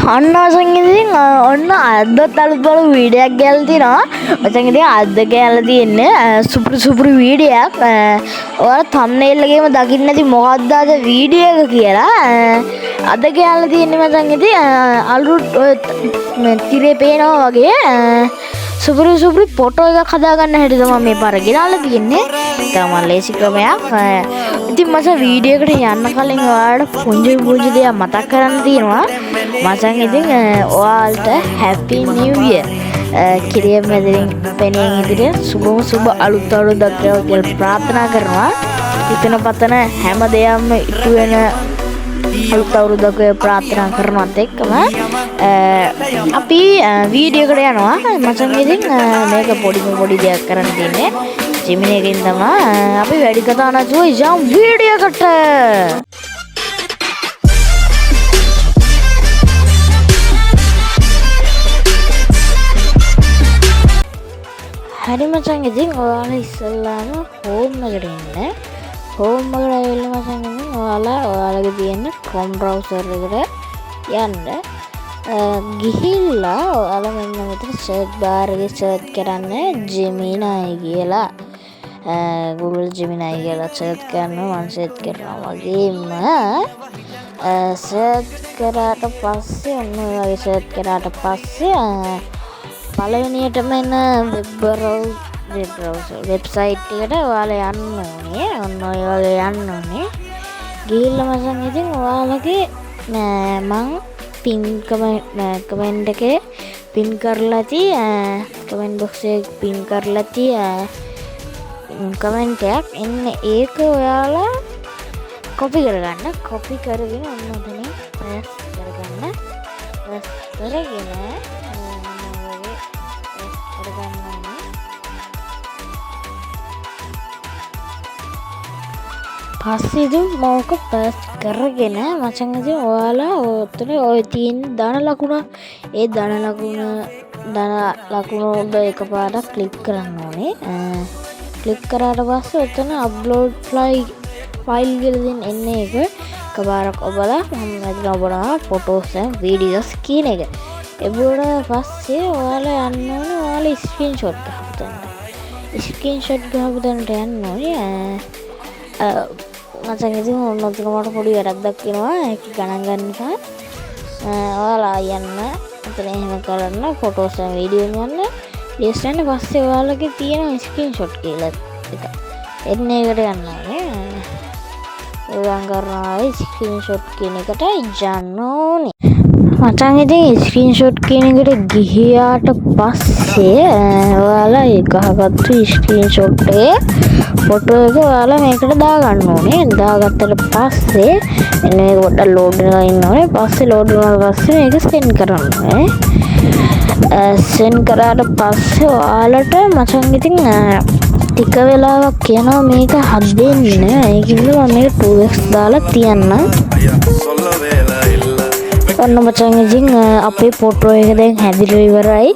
මචං ඉතින් ඔන්න අදත් අලුත් බලු වීඩියෝක් ගෑලා තිනවා. මචං ඉතින් අද ගෑලා තියෙන්නේ සුපුරු වීඩියෝක්. ඔයාලා thumbnail එකේම දකින්න ඇති මොකක්ද අද වීඩියෝ එක කියලා. අද ගෑලා තියෙන්නේ මචං ඉතින් අලුත් මේ තිරේ පේනවා වගේ සුපුරු ෆොටෝ එකක් හදාගන්න හැටි තමයි මේ පාර ගෙනාලා තියෙන්නේ. තමයි ලේසි ක්‍රමයක්. ඉතින් මචං වීඩියෝ එකට යන්න කලින් ඔයාලට පුංචි දෙයක් මතක් කරන්න තියෙනවා. මචං ඉතින් ඔයාලට හැපි නිව් ඉයර් කිරිය මැදින් පෙනෙන ඉදිරියට සුබ අලුත් අවුරුද්දක් කියලා ප්‍රාර්ථනා කරනවා. හිතන පතන හැම දෙයක්ම ඉටු වෙන අලුත් අවුරුද්දක් ප්‍රාර්ථනා කරනවත් එක්කම අපි වීඩියෝ එකට යනවා. මචං ඉතින් මේක පොඩි දෙයක් කරන්න තියෙන්නේ. ජිමිනි එකෙන් තමයි අපි වැඩි කතා නැතුව යම් වීඩියෝ එකට. හරි මචං ඉතින් ඔයාලා ඉස්සල්ලාම හෝම් එකට එන්න. හෝම් එකට ඇවිල්ලා මචං ඉතින් ඔයාලගේ තියෙන Chrome browser එකට යන්න. ගිහිල්ලා ඔයාලා මෙන්න මෙතන search bar එකේ search කරන්න Gemini කියලා. Google Gemini කියලා search කරනවා. මම search කරනවා වගේම search කරාට පස්සේ ඔන්න ඔය වගේ search කරාට පස්සේ පළවෙනියටම එන වෙබ්සයිට් එකට ඔයාලා යන්න ඕනේ. ඔන්න ඔය වගේ යන්න ඕනේ. ගිහිල්ලා මචං ඉතින් ඔයාලගේ මං පින් කමෙන්ට් එකේ පින් කරලා කමෙන්ට් බොක්ස් එකේ පින් කරලා කමෙන්ට් එකක් එන්නේ. ඒක ඔයාලා කොපි කරගන්න. කොපි කරගෙන ඔන්න ඔතනින් පේස්ට් කරගන්න. පේස්ට් කරගෙන පස්සේ ඉතින් මොක පේස්ට් කරගෙන මචං ඉතින් ඔයාලා ඔතන ඔය තියෙන ධන ලකුණ උඩ එකපාරක් ක්ලික් කරන්න ඕනේ. ක්ලික් කරාට පස්සේ ඔතන අප්ලෝඩ් ෆයිල් කියලා එන්නේ එක එකපාරක් ඔබලා මම මෙතන ඔබලා ෆොටෝස් and වීඩියෝස් කියන එක. එබුවට පස්සේ ඔයාලා යන්න ඕනේ ඔයාලා ස්ක්‍රීන්ෂොට් ගහපු තැනට යන්න ඕනේ. මචං ඉතින් ඔන්න ඔතන මට පොඩි වැරද්දක් වෙනවා. ඒක ගණන් ගන්න නිසා ඔයාලා යන්න එතන එහෙම කරන්න ෆොටෝස් and වීඩියෝ යන්න. ලිස්ට් එකේ පස්සේ ඔයාලගේ තියෙන ස්ක්‍රීන්ෂොට් කියලා එක එන්නේ එකට යන්න ඕනේ. ඒවන් කරනවා ස්ක්‍රීන්ෂොට් කියන එකට යන්න ඕනේ. මචං ඉතින් ස්ක්‍රීන්ෂොට් කියන එකට ගිහියාට පස්සේ ඔයාලා ඒ ගහගත්තු ස්ක්‍රීන්ෂොට් එකේ ෆොටෝ එක ඔයාලා මේකට දාගන්න ඕනේ. දාගත්තට පස්සේ එන්න මේක පොඩ්ඩක් ලෝඩ් වෙලා ඉන්න ඕනේ. පස්සේ ලෝඩ් වුණාට පස්සේ මේක සෙන්ඩ් කරන්න ඕනේ. සෙන්ඩ් කරාට පස්සේ ඔයාලට මචං ඉතින් ටික වෙලාවක් යනවා මේක හදෙන්න. ඒකින්ද මම මේක 2x දාලා තියන්නම්. ඔන්න මචං ඉතින් අපේ ෆොටෝ එක දැන් හැදිලා ඉවරයි.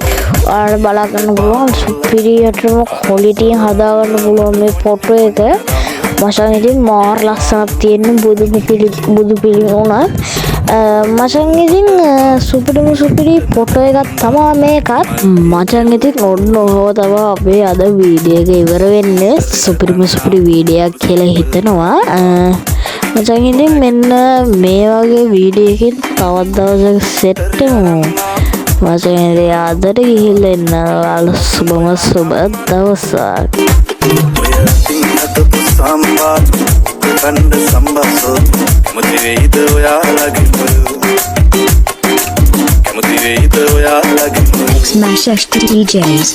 ඔයාලට බලා ගන්න පුළුවන් සුපිරියටම ක්වොලිටි හදාගන්න පුළුවන් මේ ෆොටෝ එක. මචං ඉතින් මාර ලස්සනක් තියෙන බුදු පිළිම උනා. මචං ඉතින් සුපිරි ෆොටෝ එකක් තමයි මේකත්. මචං ඉතින් ඔන්න ඔහොම තමයි අපේ අද වීඩියෝ එක ඉවර වෙන්නේ. සුපිරි වීඩියෝ එකක් කියලා හිතනවා. මචං ඉතින් මෙන්න මේ වගේ වීඩියෝ එකකින් තවත් දවසක සෙට් වෙමු. මචං ඉතින් අදට ගිහිල්ලා එන්න. ඔයාලා සුබම දවසක්. කණ්ඩ සම්බසෝ කැමති වෙයිද ඔයාලගේ Smash DJs